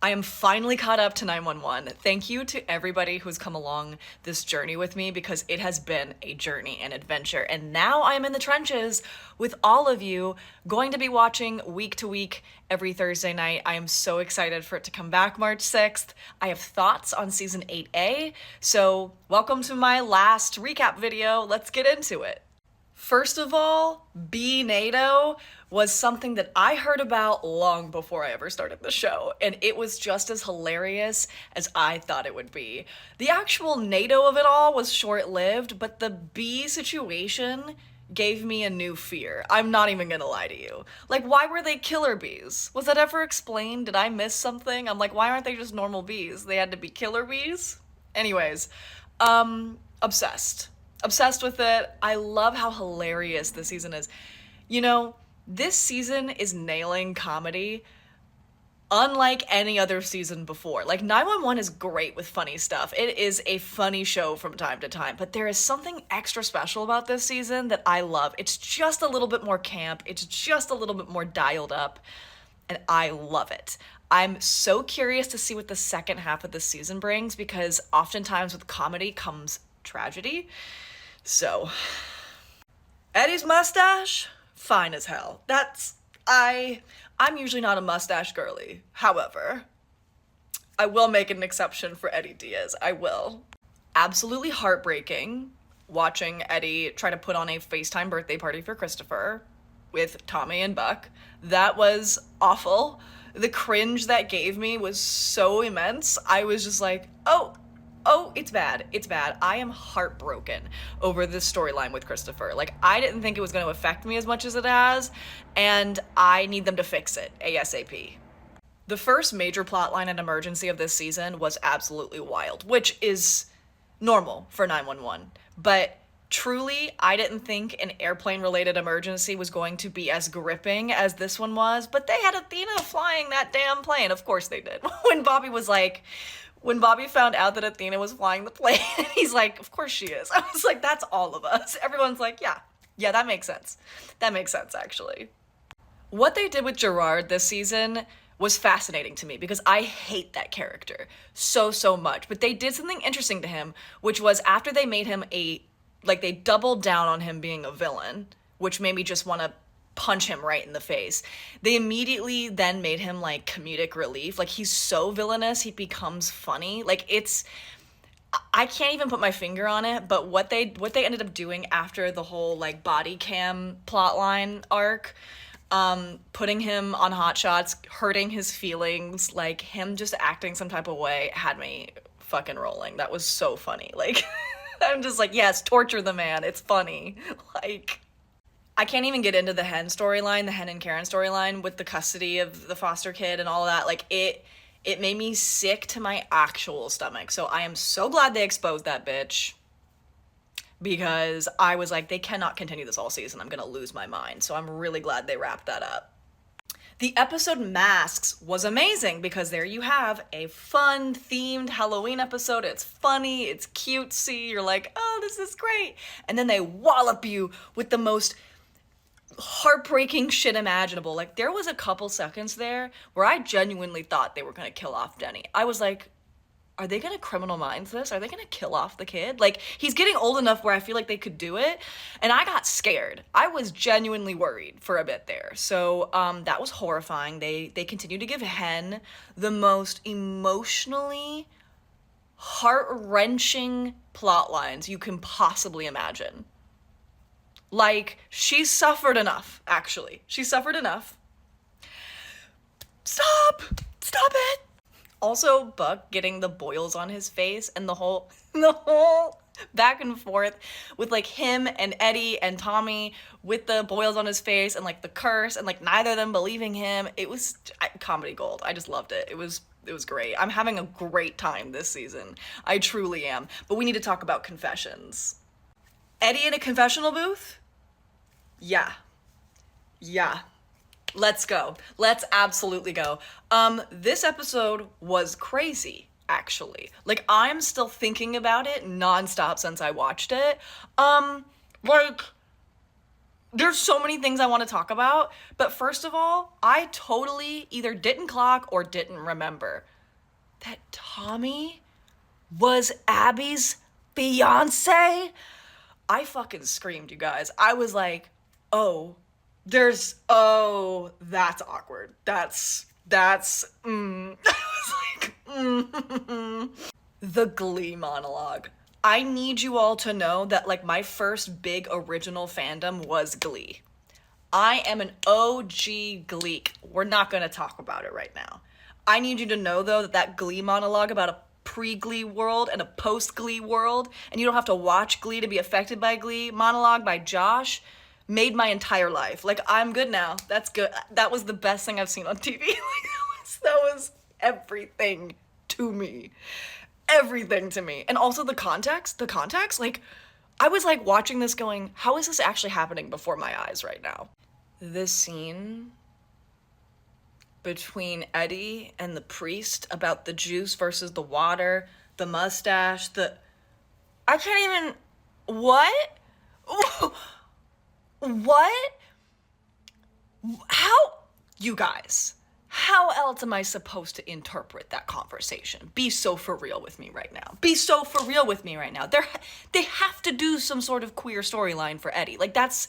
I am finally caught up to 911. Thank you to everybody who's come along this journey with me because it has been a journey and adventure. And now I am in the trenches with all of you, going to be watching week to week every Thursday night. I am so excited for it to come back March 6th. I have thoughts on season 8A. So welcome to my last recap video. Let's get into it. First of all, B-NATO was something that I heard about long before I ever started the show, and it was just as hilarious as I thought it would be. The actual NATO of it all was short-lived, but the bee situation gave me a new fear. I'm not even gonna lie to you. Like, why were they killer bees? Was that ever explained? Did I miss something? I'm like, why aren't they just normal bees? They had to be killer bees? Anyways, obsessed. Obsessed with it. I love how hilarious this season is. You know, this season is nailing comedy unlike any other season before. Like, 911 is great with funny stuff. It is a funny show from time to time, but there is something extra special about this season that I love. It's just a little bit more camp. It's just a little bit more dialed up, and I love it. I'm so curious to see what the second half of the season brings because oftentimes with comedy comes tragedy. So, Eddie's mustache, fine as hell. I'm usually not a mustache girly. However, I will make an exception for Eddie Diaz. I will. Absolutely heartbreaking watching Eddie try to put on a FaceTime birthday party for Christopher with Tommy and Buck. That was awful. The cringe that gave me was so immense. I was just like, oh, it's bad. It's bad. I am heartbroken over this storyline with Christopher. Like, I didn't think it was going to affect me as much as it has, and I need them to fix it ASAP. The first major plotline and emergency of this season was absolutely wild, which is normal for 911. But truly, I didn't think an airplane-related emergency was going to be as gripping as this one was, but they had Athena flying that damn plane. Of course they did. When Bobby found out that Athena was flying the plane, he's like, of course she is. I was like, that's all of us. Everyone's like, yeah, that makes sense. That makes sense, actually. What they did with Gerard this season was fascinating to me because I hate that character so much. But they did something interesting to him, which was after they made him they doubled down on him being a villain, which made me just want to punch him right in the face. They immediately then made him like comedic relief. Like, he's so villainous, he becomes funny. Like, I can't even put my finger on it, but what they ended up doing after the whole like body cam plotline arc, putting him on Hot Shots, hurting his feelings, like him just acting some type of way had me fucking rolling. That was so funny. Like, I'm just like, yes, torture the man. It's funny. Like, I can't even get into the Hen storyline, the Hen and Karen storyline with the custody of the foster kid and all that. Like, it made me sick to my actual stomach. So I am so glad they exposed that bitch because I was like, they cannot continue this all season. I'm gonna lose my mind. So I'm really glad they wrapped that up. The episode Masks was amazing because there you have a fun themed Halloween episode. It's funny, it's cutesy. You're like, oh, this is great. And then they wallop you with the most heartbreaking shit imaginable. Like, there was a couple seconds there where I genuinely thought they were gonna kill off Denny. I was like, are they gonna Criminal Minds this? Are they gonna kill off the kid? Like, he's getting old enough where I feel like they could do it, and I got scared. I was genuinely worried for a bit there. So that was horrifying. They continue to give Hen the most emotionally heart-wrenching plot lines you can possibly imagine. Like, she suffered enough, actually. She suffered enough. Stop it. Also, Buck getting the boils on his face and the whole back and forth with like him and Eddie and Tommy with the boils on his face and like the curse and like neither of them believing him. It was comedy gold. I just loved it. It was great. I'm having a great time this season. I truly am. But we need to talk about confessions. Eddie in a confessional booth? Yeah. Let's go. Let's absolutely go. This episode was crazy, actually. Like, I'm still thinking about it nonstop since I watched it. Like, There's so many things I want to talk about, but first of all, I totally either didn't clock or didn't remember that Tommy was Abby's fiance. I fucking screamed, you guys. I was like, oh, that's awkward. I was like, The Glee monologue. I need you all to know that, like, my first big original fandom was Glee. I am an OG Gleek. We're not gonna talk about it right now. I need you to know, though, that Glee monologue about a pre-Glee world and a post-Glee world, and you don't have to watch Glee to be affected by Glee, monologue by Josh, made my entire life. Like, I'm good now. That's good. That was the best thing I've seen on TV. Like, that was everything to me. Everything to me. And also the context, like, I was like watching this going, how is this actually happening before my eyes right now? This scene between Eddie and the priest about the juice versus the water, the mustache, I can't even, what? What? How? You guys, how else am I supposed to interpret that conversation? Be so for real with me right now. Be so for real with me right now. They have to do some sort of queer storyline for Eddie. Like, that's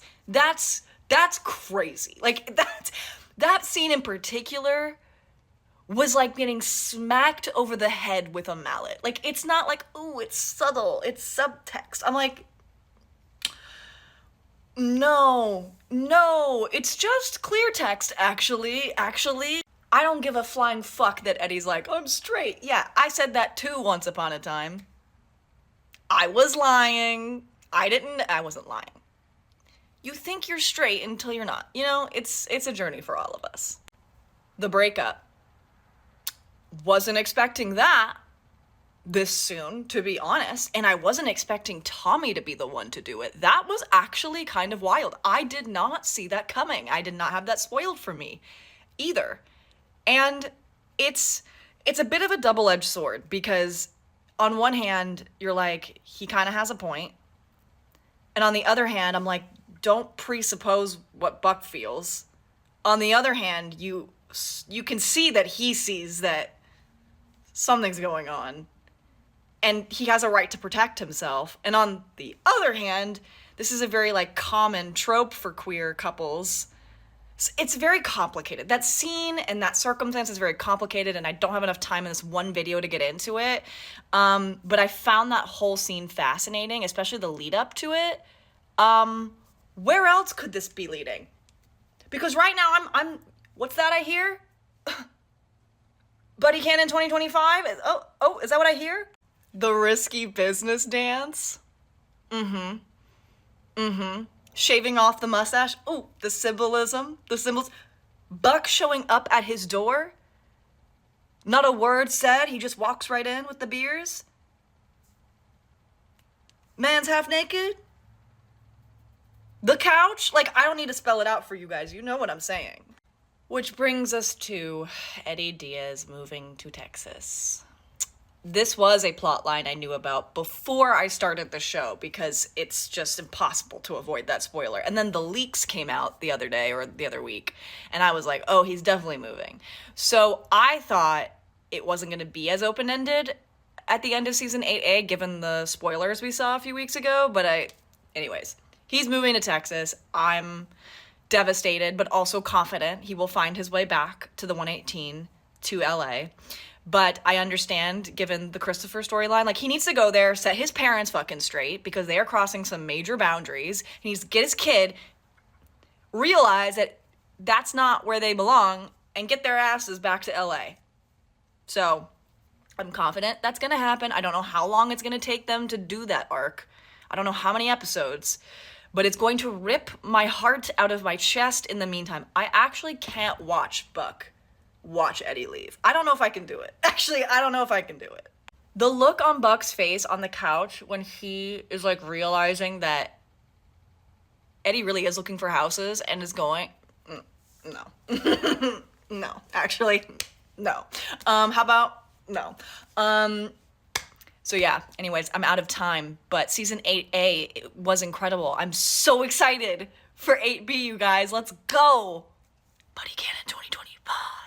crazy. Like, that scene in particular was like getting smacked over the head with a mallet. Like, it's not like, ooh, it's subtle, it's subtext. I'm like, no, it's just clear text, actually. I don't give a flying fuck that Eddie's like, I'm straight. Yeah, I said that too once upon a time. I was lying. I wasn't lying. You think you're straight until you're not. You know, it's a journey for all of us. The breakup. Wasn't expecting that this soon, to be honest, and I wasn't expecting Tommy to be the one to do it. That was actually kind of wild. I did not see that coming. I did not have that spoiled for me either. And it's a bit of a double-edged sword, because on one hand, you're like, he kind of has a point. And on the other hand, I'm like, don't presuppose what Buck feels. On the other hand, you can see that he sees that something's going on, and he has a right to protect himself. And on the other hand, this is a very, like, common trope for queer couples. It's very complicated. That scene and that circumstance is very complicated, and I don't have enough time in this one video to get into it. But I found that whole scene fascinating, especially the lead up to it. Where else could this be leading? Because right now I'm what's that I hear? Buddy Cannon 2025? Oh, is that what I hear? The risky business dance? Shaving off the mustache? Ooh, the symbolism, the symbols. Buck showing up at his door? Not a word said, he just walks right in with the beers? Man's half naked? The couch? Like, I don't need to spell it out for you guys, you know what I'm saying. Which brings us to Eddie Diaz moving to Texas. This was a plot line I knew about before I started the show, because it's just impossible to avoid that spoiler. And then the leaks came out the other day or the other week, and I was like, oh, he's definitely moving. So I thought it wasn't going to be as open-ended at the end of season 8A, given the spoilers we saw a few weeks ago. But anyways, he's moving to Texas. I'm devastated, but also confident he will find his way back to the 118 to LA. But I understand, given the Christopher storyline, like, he needs to go there, set his parents fucking straight, because they are crossing some major boundaries. He needs to get his kid, realize that that's not where they belong, and get their asses back to LA. So, I'm confident that's gonna happen. I don't know how long it's gonna take them to do that arc. I don't know how many episodes, but it's going to rip my heart out of my chest in the meantime. I actually can't watch Eddie leave. I don't know if I can do it. Actually, I don't know if I can do it. The look on Buck's face on the couch when he is, like, realizing that Eddie really is looking for houses and is going, no. No, actually, no. How about, no. So yeah, anyways, I'm out of time, but season 8A was incredible. I'm so excited for 8B, you guys. Let's go. Buddy Cannon 2025.